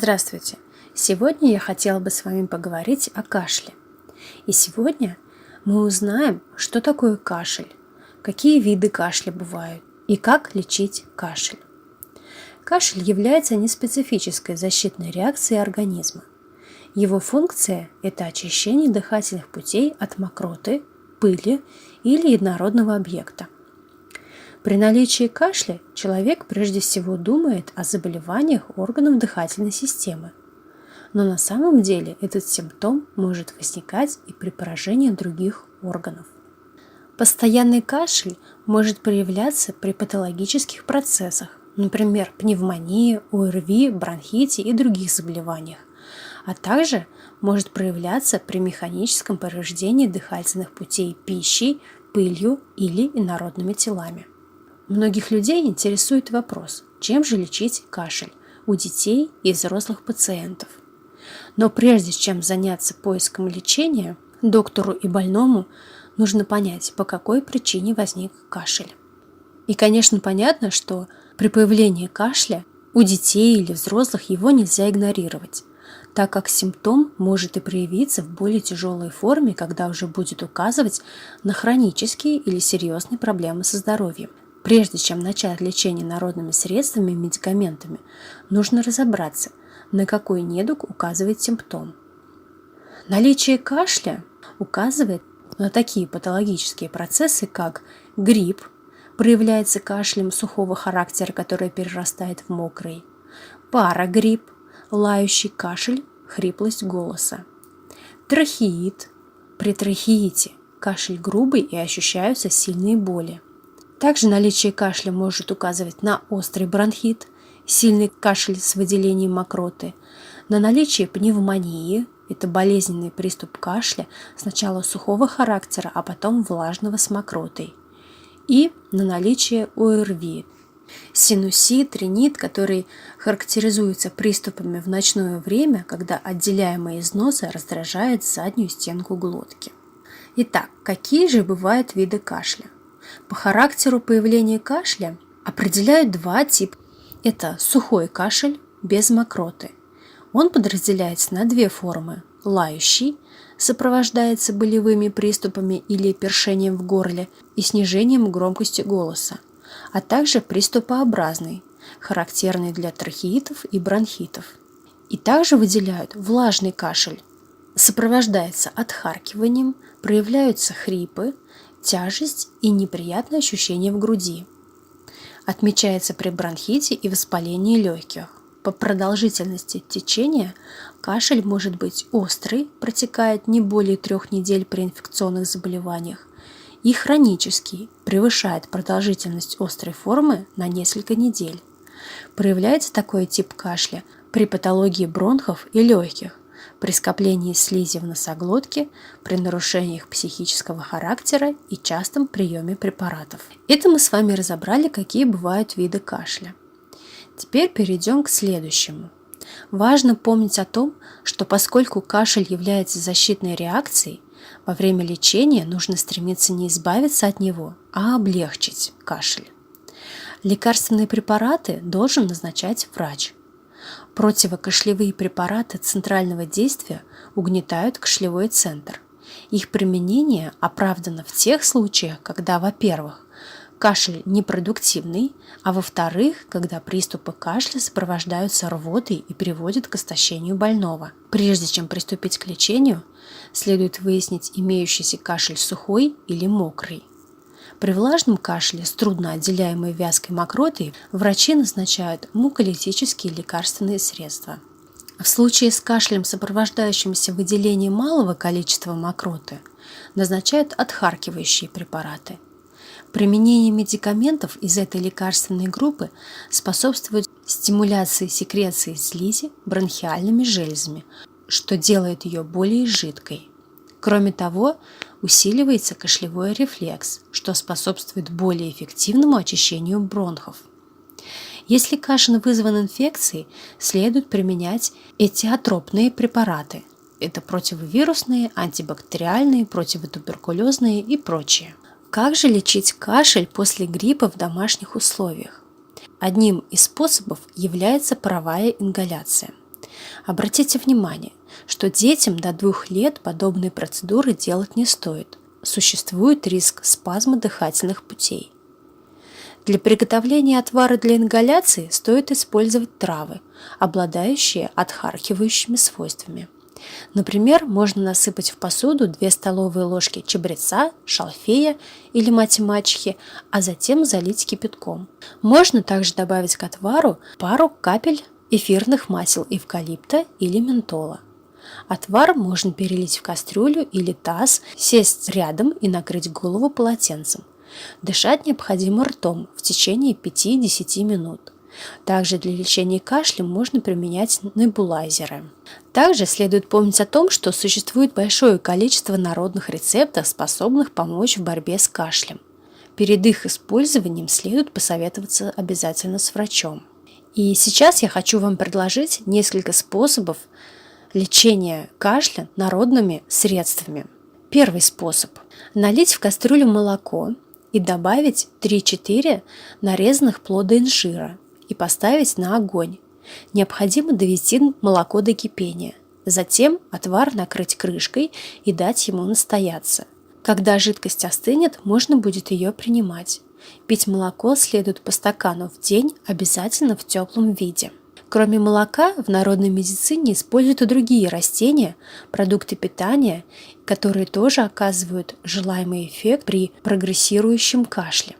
Здравствуйте! Сегодня я хотела бы с вами поговорить о кашле. И сегодня мы узнаем, что такое кашель, какие виды кашля бывают и как лечить кашель. Кашель является неспецифической защитной реакцией организма. Его функция – это очищение дыхательных путей от мокроты, пыли или инородного объекта. При наличии кашля человек прежде всего думает о заболеваниях органов дыхательной системы. Но на самом деле этот симптом может возникать и при поражении других органов. Постоянный кашель может проявляться при патологических процессах, например, пневмонии, ОРВИ, бронхите и других заболеваниях, а также может проявляться при механическом повреждении дыхательных путей пищей, пылью или инородными телами. Многих людей интересует вопрос, чем же лечить кашель у детей и взрослых пациентов. Но прежде чем заняться поиском лечения, доктору и больному нужно понять, по какой причине возник кашель. И, конечно, понятно, что при появлении кашля у детей или взрослых его нельзя игнорировать, так как симптом может и проявиться в более тяжелой форме, когда уже будет указывать на хронические или серьезные проблемы со здоровьем. Прежде чем начать лечение народными средствами и медикаментами, нужно разобраться, на какой недуг указывает симптом. Наличие кашля указывает на такие патологические процессы, как грипп, проявляется кашлем сухого характера, который перерастает в мокрый, парагрипп, лающий кашель, хриплость голоса, трахеит, при трахеите кашель грубый и ощущаются сильные боли. Также наличие кашля может указывать на острый бронхит, сильный кашель с выделением мокроты, на наличие пневмонии, это болезненный приступ кашля сначала сухого характера, а потом влажного с мокротой, и на наличие ОРВИ, синусит, ринит, который характеризуется приступами в ночное время, когда отделяемое из носа раздражает заднюю стенку глотки. Итак, какие же бывают виды кашля? По характеру появления кашля определяют два типа. Это сухой кашель без мокроты. Он подразделяется на две формы. Лающий сопровождается болевыми приступами или першением в горле и снижением громкости голоса, а также приступообразный, характерный для трахеитов и бронхитов. И также выделяют влажный кашель. Сопровождается отхаркиванием, проявляются хрипы, тяжесть и неприятное ощущение в груди. Отмечается при бронхите и воспалении легких. По продолжительности течения кашель может быть острый, протекает не более 3 недель при инфекционных заболеваниях, и хронический, превышает продолжительность острой формы на несколько недель. Проявляется такой тип кашля при патологии бронхов и легких, при скоплении слизи в носоглотке, при нарушениях психического характера и частом приеме препаратов. Это мы с вами разобрали, какие бывают виды кашля. Теперь перейдем к следующему. Важно помнить о том, что поскольку кашель является защитной реакцией, во время лечения нужно стремиться не избавиться от него, а облегчить кашель. Лекарственные препараты должен назначать врач. Противокашлевые препараты центрального действия угнетают кашлевой центр. Их применение оправдано в тех случаях, когда, во-первых, кашель непродуктивный, а во-вторых, когда приступы кашля сопровождаются рвотой и приводят к истощению больного. Прежде чем приступить к лечению, следует выяснить, имеющийся кашель сухой или мокрый. При влажном кашле с трудно отделяемой вязкой мокротой врачи назначают муколитические лекарственные средства. В случае с кашлем, сопровождающимся выделением малого количества мокроты, назначают отхаркивающие препараты. Применение медикаментов из этой лекарственной группы способствует стимуляции секреции слизи бронхиальными железами, что делает ее более жидкой. Кроме того, усиливается кашлевой рефлекс, что способствует более эффективному очищению бронхов. Если кашель вызван инфекцией, следует применять этиотропные препараты. Это противовирусные, антибактериальные, противотуберкулезные и прочие. Как же лечить кашель после гриппа в домашних условиях? Одним из способов является паровая ингаляция. Обратите внимание, что детям до 2 лет подобные процедуры делать не стоит. Существует риск спазма дыхательных путей. Для приготовления отвара для ингаляции стоит использовать травы, обладающие отхаркивающими свойствами. Например, можно насыпать в посуду 2 столовые ложки чабреца, шалфея или мати-мачехи, а затем залить кипятком. Можно также добавить к отвару пару капель эфирных масел эвкалипта или ментола. Отвар можно перелить в кастрюлю или таз, сесть рядом и накрыть голову полотенцем. Дышать необходимо ртом в течение 5-10 минут. Также для лечения кашля можно применять небулайзеры. Также следует помнить о том, что существует большое количество народных рецептов, способных помочь в борьбе с кашлем. Перед их использованием следует посоветоваться обязательно с врачом. И сейчас я хочу вам предложить несколько способов лечения кашля народными средствами. Первый способ. Налить в кастрюлю молоко и добавить 3-4 нарезанных плода инжира и поставить на огонь. Необходимо довести молоко до кипения. Затем отвар накрыть крышкой и дать ему настояться. Когда жидкость остынет, можно будет ее принимать. Пить молоко следует по стакану в день, обязательно в теплом виде. Кроме молока, в народной медицине используют и другие растения, продукты питания, которые тоже оказывают желаемый эффект при прогрессирующем кашле.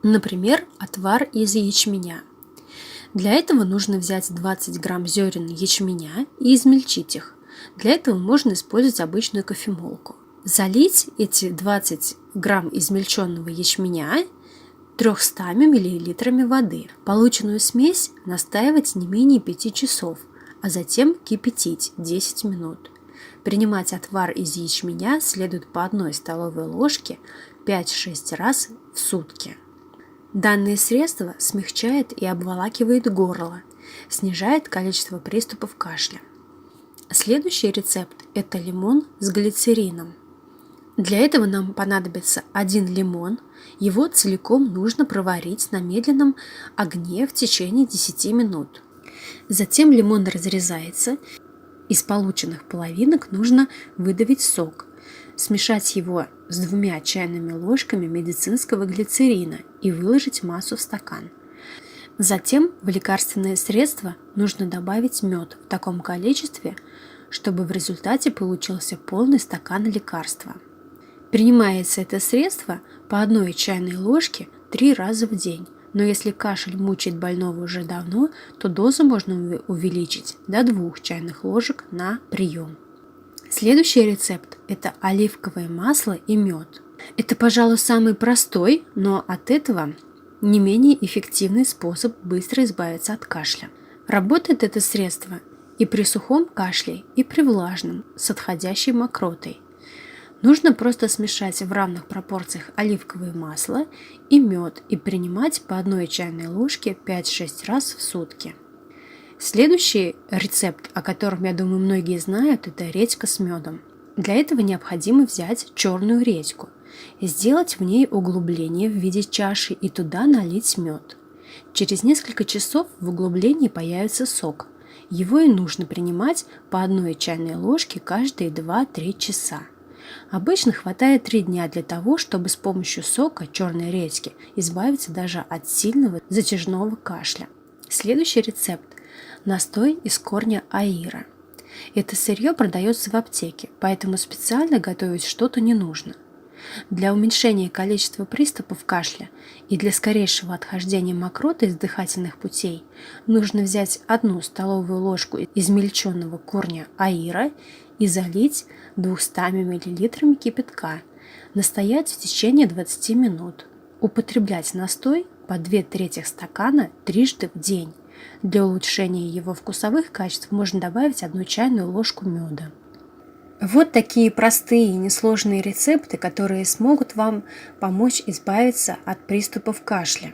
Например, отвар из ячменя. Для этого нужно взять 20 грамм зерен ячменя и измельчить их. Для этого можно использовать обычную кофемолку. Залить эти 20 грамм измельченного ячменя 300 мл воды. Полученную смесь настаивать не менее 5 часов, а затем кипятить 10 минут. Принимать отвар из ячменя следует по 1 столовой ложке 5-6 раз в сутки. Данное средство смягчает и обволакивает горло, снижает количество приступов кашля. Следующий рецепт – это лимон с глицерином. Для этого нам понадобится 1 лимон. Его целиком нужно проварить на медленном огне в течение 10 минут. Затем лимон разрезается. Из полученных половинок нужно выдавить сок. Смешать его с 2 чайными ложками медицинского глицерина и выложить массу в стакан. Затем в лекарственное средство нужно добавить мед в таком количестве, чтобы в результате получился полный стакан лекарства. Принимается это средство по 1 чайной ложке 3 раза в день, но если кашель мучает больного уже давно, то дозу можно увеличить до 2 чайных ложек на прием. Следующий рецепт – это оливковое масло и мед. Это, пожалуй, самый простой, но от этого не менее эффективный способ быстро избавиться от кашля. Работает это средство и при сухом кашле, и при влажном, с отходящей мокротой. Нужно просто смешать в равных пропорциях оливковое масло и мед и принимать по 1 чайной ложке 5-6 раз в сутки. Следующий рецепт, о котором, я думаю, многие знают, это редька с медом. Для этого необходимо взять черную редьку, сделать в ней углубление в виде чаши и туда налить мед. Через несколько часов в углублении появится сок. Его и нужно принимать по 1 чайной ложке каждые 2-3 часа. Обычно хватает 3 дня для того, чтобы с помощью сока черной редьки избавиться даже от сильного затяжного кашля. Следующий рецепт – настой из корня аира. Это сырье продается в аптеке, поэтому специально готовить что-то не нужно. Для уменьшения количества приступов кашля и для скорейшего отхождения мокроты из дыхательных путей нужно взять 1 столовую ложку измельченного корня аира и залить 200 мл кипятка, настоять в течение 20 минут. Употреблять настой по 2/3 стакана трижды в день. Для улучшения его вкусовых качеств можно добавить 1 чайную ложку меда. Вот такие простые и несложные рецепты, которые смогут вам помочь избавиться от приступов кашля.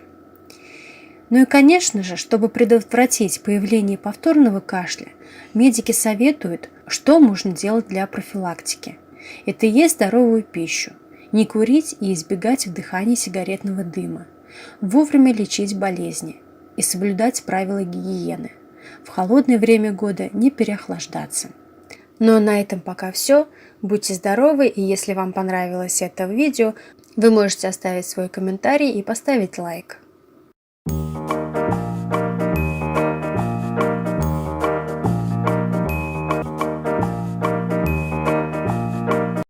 Ну и, конечно же, чтобы предотвратить появление повторного кашля, медики советуют, что можно делать для профилактики. Это есть здоровую пищу, не курить и избегать вдыхания сигаретного дыма, вовремя лечить болезни и соблюдать правила гигиены. в холодное время года не переохлаждаться. Ну а на этом пока все. Будьте здоровы, и если вам понравилось это видео, вы можете оставить свой комментарий и поставить лайк.